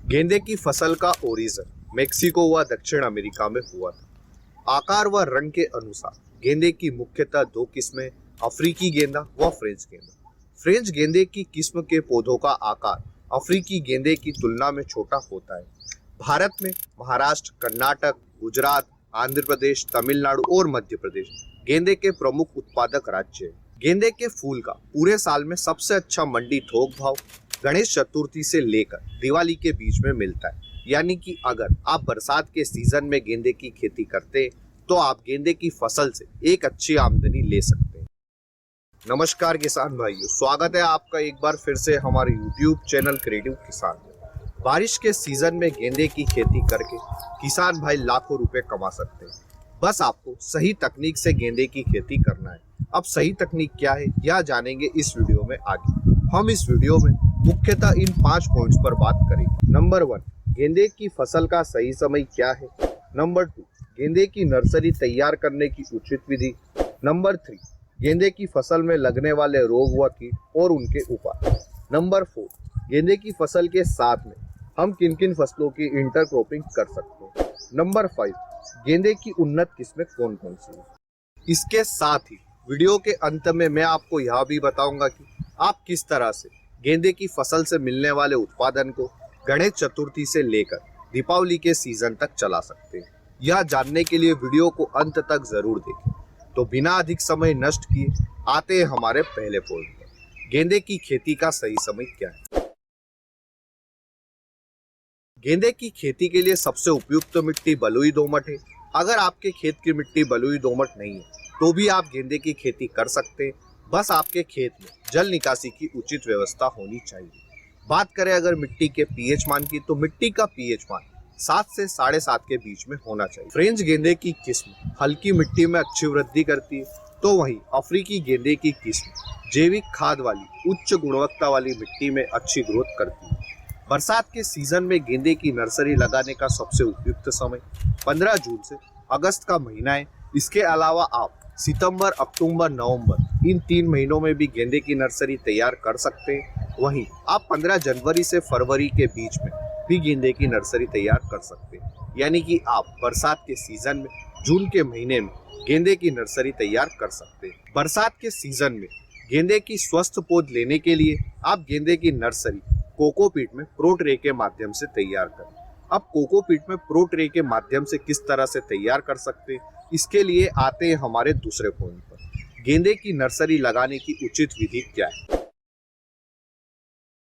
गेंदे की फसल का ओरिजिन मेक्सिको व दक्षिण अमेरिका में हुआ था। आकार व रंग के अनुसार गेंदे की मुख्यतः दो किस्में, अफ्रीकी गेंदा व फ्रेंच गेंदा। फ्रेंच गेंदे की किस्म के पौधों का आकार अफ्रीकी गेंदे की तुलना में छोटा होता है। भारत में महाराष्ट्र, कर्नाटक, गुजरात, आंध्र प्रदेश, तमिलनाडु और मध्य प्रदेश गेंदे के प्रमुख उत्पादक राज्य हैं। गेंदे के फूल का पूरे साल में सबसे अच्छा मंडी थोक भाव गणेश चतुर्थी से लेकर दिवाली के बीच में मिलता है। यानी कि अगर आप बरसात के सीजन में गेंदे की खेती करते हैं तो आप गेंदे की फसल से एक अच्छी आमदनी ले सकते हैं। नमस्कार किसान भाइयों, स्वागत है आपका एक बार फिर से हमारे YouTube चैनल क्रिएटिव किसान में। बारिश के सीजन में गेंदे की खेती करके किसान भाई लाखों रुपए कमा सकते हैं। बस आपको सही तकनीक से गेंदे की खेती करना है। अब सही तकनीक क्या है यह जानेंगे इस वीडियो में आगे। हम इस वीडियो में मुख्यतः इन 5 पॉइंट्स पर बात करेंगे। नंबर 1, गेंदे की फसल का सही समय क्या है। नंबर 2, गेंदे की नर्सरी तैयार करने की उचित विधि। नंबर 3, गेंदे की फसल में लगने वाले रोग व कीट और उनके उपाय। नंबर 4, गेंदे की फसल के साथ में हम किन किन फसलों की इंटरक्रॉपिंग कर सकते हैं। नंबर 5, गेंदे की उन्नत किस्में कौन कौन सी हैं। इसके साथ ही वीडियो के अंत में मैं आपको यह भी बताऊंगा कि आप किस तरह से गेंदे की फसल से मिलने वाले उत्पादन को गणेश चतुर्थी से लेकर दीपावली के सीजन तक चला सकते हैं। यह जानने के लिए वीडियो को अंत तक जरूर देखें। तो बिना अधिक समय नष्ट किए आते हैं हमारे पहले पॉइंट पर। गेंदे की खेती का सही समय क्या है। गेंदे की खेती के लिए सबसे उपयुक्त मिट्टी बलुई दोमट है। अगर आपके खेत की मिट्टी बलुई दोमट नहीं है तो भी आप गेंदे की खेती कर सकते हैं। बस आपके खेत में जल निकासी की उचित व्यवस्था होनी चाहिए। बात करें अगर मिट्टी के पीएच मान की, तो मिट्टी का पीएच मान 7 से 7.5 के बीच में होना चाहिए। फ्रेंच गेंदे की किस्म हल्की मिट्टी में अच्छी वृद्धि करती है, तो वहीं अफ्रीकी गेंदे की किस्म जैविक खाद वाली उच्च गुणवत्ता वाली मिट्टी में अच्छी ग्रोथ करती है। बरसात के सीजन में गेंदे की नर्सरी लगाने का सबसे उपयुक्त समय 15 जून से अगस्त का महीना है। इसके अलावा आप सितंबर, अक्टूबर, नवंबर इन 3 महीनों में भी गेंदे की नर्सरी तैयार कर सकते हैं। वहीं आप 15 जनवरी से फरवरी के बीच में भी गेंदे की नर्सरी तैयार कर सकते हैं। यानी कि आप बरसात के सीजन में जून के महीने में गेंदे की नर्सरी तैयार कर सकते हैं। बरसात के सीजन में गेंदे की स्वस्थ पौध लेने के लिए आप गेंदे की नर्सरी कोकोपीट में प्रो ट्रे के माध्यम से तैयार करें। अब कोकोपीट में प्रो ट्रे के माध्यम से किस तरह से तैयार कर सकते हैं, इसके लिए आते हैं हमारे दूसरे पॉइंट पर। गेंदे की नर्सरी लगाने की उचित विधि क्या है।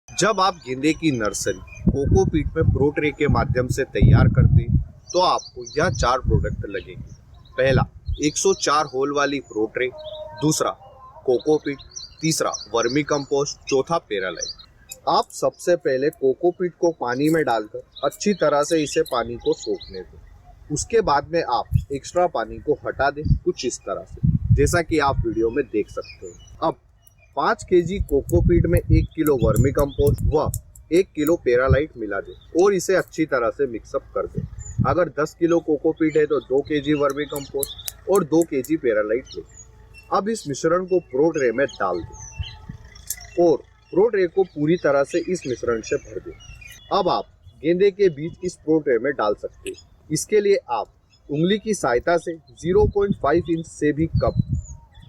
जब आप गेंदे की नर्सरी कोकोपीट में प्रो ट्रे के माध्यम से तैयार करते हैं तो आपको यह 4 प्रोडक्ट लगेंगे। पहला 104 होल वाली प्रो ट्रे, दूसरा कोकोपीट, तीसरा वर्मी कंपोस्ट, चौथा पेरालाइट। आप सबसे पहले कोकोपीट को पानी में डालकर अच्छी तरह से इसे पानी को सोखने दें। उसके बाद में आप एक्स्ट्रा पानी को हटा दें, कुछ इस तरह से, जैसा कि आप वीडियो में देख सकते हैं। अब 5 केजी कोकोपीट में 1 किलो वर्मी कंपोस्ट व 1 किलो पेरालाइट मिला दें और इसे अच्छी तरह से मिक्सअप कर दें। अगर 10 किलो कोकोपीट है तो 2 केजी वर्मी कंपोस्ट और 2 केजी पेरालाइट लें। अब इस मिश्रण को प्रो ट्रे में डाल दें और प्रो ट्रे को पूरी तरह से इस मिश्रण से भर दें। अब आप गेंदे के बीज इस प्रो ट्रे में डाल सकते हैं। इसके लिए आप उंगली की सहायता से 0.5 इंच से भी कम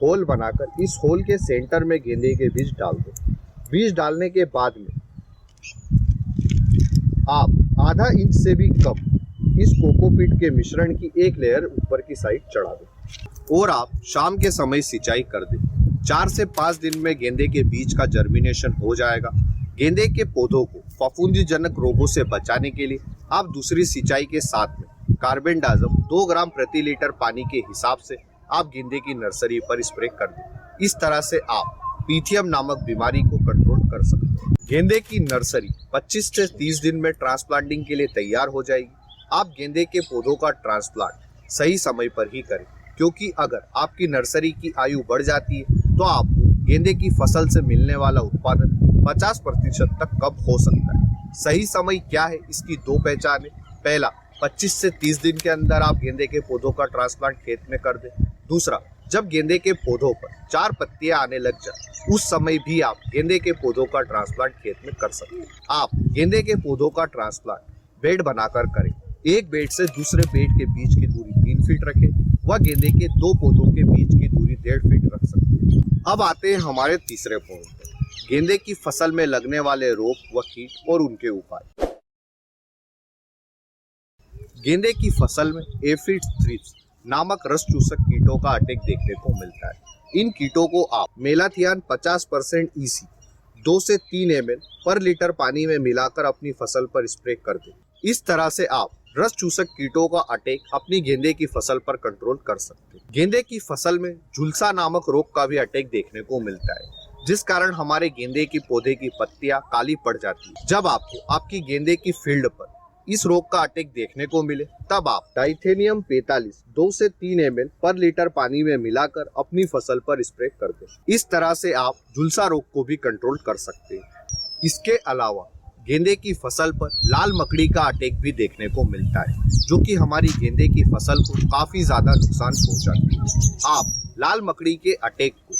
होल बनाकर इस होल के सेंटर में गेंदे के बीज डाल दें। बीज डालने के बाद में आप आधा इंच से भी कम इस कोकोपीट के मिश्रण की एक लेयर ऊपर की साइड चढ़ा दें और आप शाम के समय सिंचाई कर दें। 4 से 5 दिन में गेंदे के बीज का जर्मिनेशन हो जाएगा। गेंदे के पौधों को फफूंदीजनक रोगों से बचाने के लिए आप दूसरी सिंचाई के साथ में कार्बेंडाजिम 2 ग्राम प्रति लीटर पानी के हिसाब से आप गेंदे की नर्सरी पर स्प्रे कर दें। इस तरह से आप पीथियम नामक बीमारी को कंट्रोल कर सकते हैं। गेंदे की नर्सरी 25 से 30 दिन में ट्रांसप्लांटिंग के लिए तैयार हो जाएगी। आप गेंदे के पौधों का ट्रांसप्लांट सही समय पर ही करें, क्योंकि अगर आपकी नर्सरी की आयु बढ़ जाती है तो आपको गेंदे की फसल से मिलने वाला उत्पादन 50% तक कम हो सकता है। सही समय क्या है, इसकी 2 पहचान है। पहला, 25 से 30 दिन के अंदर आप गेंदे के पौधों का ट्रांसप्लांट खेत में कर दें। दूसरा, जब गेंदे के पौधों पर 4 पत्तियां आने लग जाए उस समय भी आप गेंदे के पौधों का ट्रांसप्लांट खेत में कर सकते हैं। आप गेंदे के पौधों का ट्रांसप्लांट बेड बनाकर करें। एक बेड से दूसरे बेड के बीच की दूरी 3 फीट रखें व गेंदे के 2 पौधों के बीच की दूरी 1.5 फीट रख सकते हैं। अब आते हैं हमारे तीसरे पॉइंट पर, गेंदे की फसल में लगने वाले रोग व कीट और उनके उपाय। गेंदे की फसल में एफिड्स थ्रिप्स नामक रस चूसक कीटों का अटैक देखने को मिलता है। इन कीटों को आप मेलाथियान 50% EC 2 से 3 ml पर लीटर पानी में मिलाकर अपनी फसल पर स्प्रे कर दें। इस तरह से आप रस चूसक कीटों का अटैक अपनी गेंदे की फसल पर कंट्रोल कर सकते हैं। गेंदे की फसल में झुलसा नामक रोग का भी अटैक देखने को मिलता है, जिस कारण हमारे गेंदे की पौधे की पत्तियां काली पड़ जाती है। जब आपको आपकी गेंदे की फील्ड पर इस रोग का अटैक देखने को मिले तब आप डाइथेनियम 45 2 से 3 ml पर लीटर पानी में मिलाकर अपनी फसल पर स्प्रे कर दें। इस तरह से आप झुलसा रोग को भी कंट्रोल कर सकते हैं। इसके अलावा गेंदे की फसल पर लाल मकड़ी का अटैक भी देखने को मिलता है, जो कि हमारी गेंदे की फसल को काफी ज्यादा नुकसान पहुंचाती है। आप लाल मकड़ी के अटैक को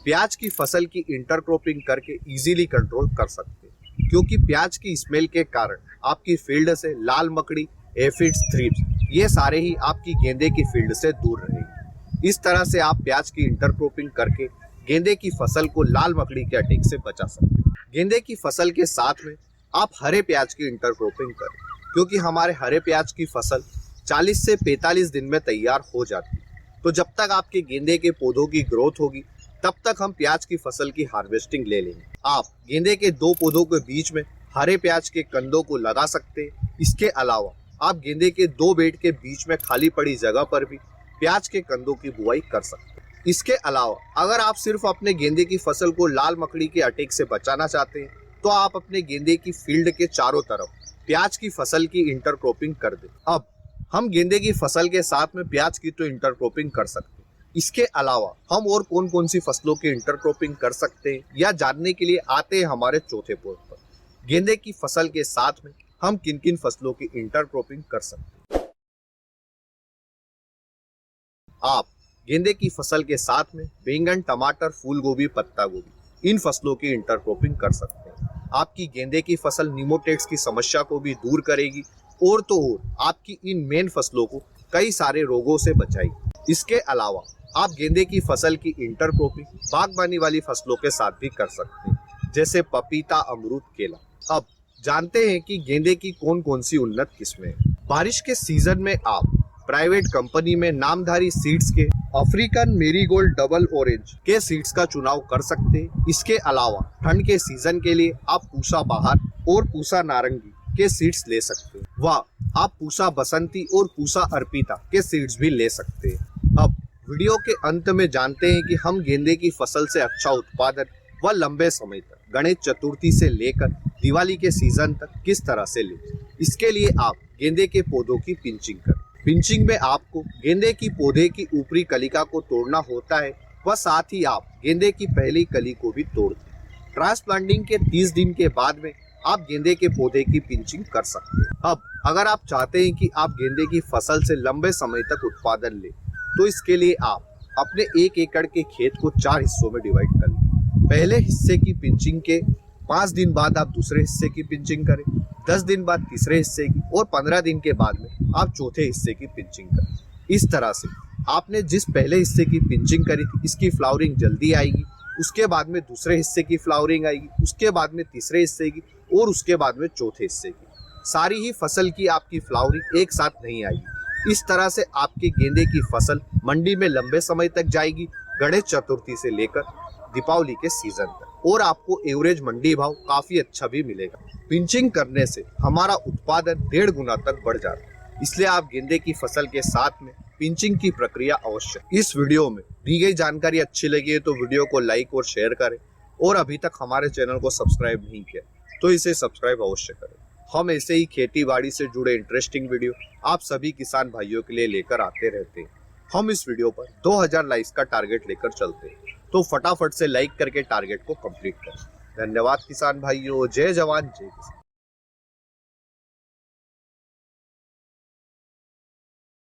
प्याज की फसल की इंटरक्रॉपिंग करके इजीली कंट्रोल कर सकते हैं, क्योंकि प्याज की स्मेल के कारण आपकी फील्ड से लाल मकड़ी, एफिड्स, थ्रिप्स ये सारे ही आपकी गेंदे की फील्ड से दूर रहेंगे। इस तरह से आप प्याज की इंटरक्रॉपिंग करके गेंदे की फसल को लाल मकड़ी के अटैक से बचा सकते हैं। गेंदे की फसल के साथ में आप हरे प्याज की इंटरक्रॉपिंग करें, क्योंकि हमारे हरे प्याज की फसल 40 से 45 दिन में तैयार हो जाती है। तो जब तक आपके गेंदे के पौधों की ग्रोथ होगी तब तक हम प्याज की फसल की हार्वेस्टिंग ले लेंगे। आप गेंदे के 2 पौधों के बीच में हरे प्याज के कंदों को लगा सकते हैं। इसके अलावा आप गेंदे के 2 बेड के बीच में खाली पड़ी जगह पर भी प्याज के कंदों की बुआई कर सकते हैं। इसके अलावा अगर आप सिर्फ अपने गेंदे की फसल को लाल मकड़ी के अटैक से बचाना चाहते हैं तो आप अपने गेंदे की फील्ड के चारों तरफ प्याज की फसल की इंटरक्रॉपिंग कर दें। अब हम गेंदे की फसल के साथ में प्याज की तो इंटरक्रॉपिंग कर सकते हैं। इसके अलावा हम और कौन कौन सी फसलों की इंटरक्रॉपिंग कर सकते हैं या जानने के लिए आते हैं हमारे चौथे पॉइंट पर, गेंदे की फसल के साथ में हम किन किन फसलों की इंटरक्रॉपिंग कर सकते हैं। आप गेंदे की फसल के साथ में बैंगन, टमाटर, फूल गोभी, पत्ता गोभी इन फसलों की इंटरक्रॉपिंग कर सकते हैं। आपकी गेंदे की फसल निमोटेड्स की समस्या को भी दूर करेगी और तो और आपकी इन मेन फसलों को कई सारे रोगों से बचाएगी। इसके अलावा आप गेंदे की फसल की इंटरक्रॉपिंग बागबानी वाली फसलों के साथ भी कर सकते हैं, जैसे पपीता, अमरूद, केला। अब जानते हैं कि गेंदे की कौन कौन सी उन्नत किस्में हैं। बारिश के सीजन में आप प्राइवेट कंपनी में नामधारी सीड्स के अफ्रीकन मेरीगोल्ड डबल ऑरेंज के सीड्स का चुनाव कर सकते हैं। इसके अलावा ठंड के सीजन के लिए आप पूसा बहार और पूसा नारंगी के सीड्स ले सकते हैं। व आप पूसा बसंती और पूसा अर्पिता के सीड्स भी ले सकते हैं। अब वीडियो के अंत में जानते हैं कि हम गेंदे की फसल से अच्छा उत्पादन व लंबे समय तक गणेश चतुर्थी से लेकर दिवाली के सीजन तक किस तरह से लें। इसके लिए आप गेंदे के पौधों की पिंचिंग करें। पिंचिंग में आपको गेंदे की पौधे की ऊपरी कलिका को तोड़ना होता है व साथ ही आप गेंदे की पहली कली को भी तोड़ दें। ट्रांसप्लांटिंग के 30 दिन के बाद में आप गेंदे के पौधे की पिंचिंग कर सकते हैं। अब अगर आप चाहते हैं कि आप गेंदे की फसल से लंबे समय तक उत्पादन लें तो इसके लिए आप अपने 1 एकड़ के खेत को 4 हिस्सों में डिवाइड कर लें। पहले हिस्से की पिंचिंग के 5 दिन बाद आप दूसरे हिस्से की पिंचिंग करें, 10 दिन बाद तीसरे हिस्से की और 15 दिन के बाद में आप चौथे हिस्से की पिंचिंग करें। इस तरह से आपने जिस पहले हिस्से की पिंचिंग करी थी इसकी फ्लावरिंग जल्दी आएगी, उसके बाद में दूसरे हिस्से की फ्लावरिंग आएगी, उसके बाद में तीसरे हिस्से की और उसके बाद में चौथे हिस्से की। सारी ही फसल की आपकी फ्लावरिंग एक साथ नहीं आएगी। इस तरह से आपके गेंदे की फसल मंडी में लंबे समय तक जाएगी, गणेश चतुर्थी से लेकर दीपावली के सीजन तक, और आपको एवरेज मंडी भाव काफी अच्छा भी मिलेगा। पिंचिंग करने से हमारा उत्पादन 1.5 गुना तक बढ़ जाता है, इसलिए आप गेंदे की फसल के साथ में पिंचिंग की प्रक्रिया अवश्य। इस वीडियो में दी गई जानकारी अच्छी लगी है तो वीडियो को लाइक और शेयर करें, और अभी तक हमारे चैनल को सब्सक्राइब नहीं किया तो इसे सब्सक्राइब अवश्य करें। हम ऐसे ही खेती बाड़ी से जुड़े इंटरेस्टिंग वीडियो आप सभी किसान भाइयों के लिए लेकर आते रहते हैं। हम इस वीडियो पर 2000 लाइक्स का टारगेट लेकर चलते हैं, तो फटाफट से लाइक करके टारगेट को कंप्लीट करें। धन्यवाद किसान भाइयों। जय जवान जय किसान।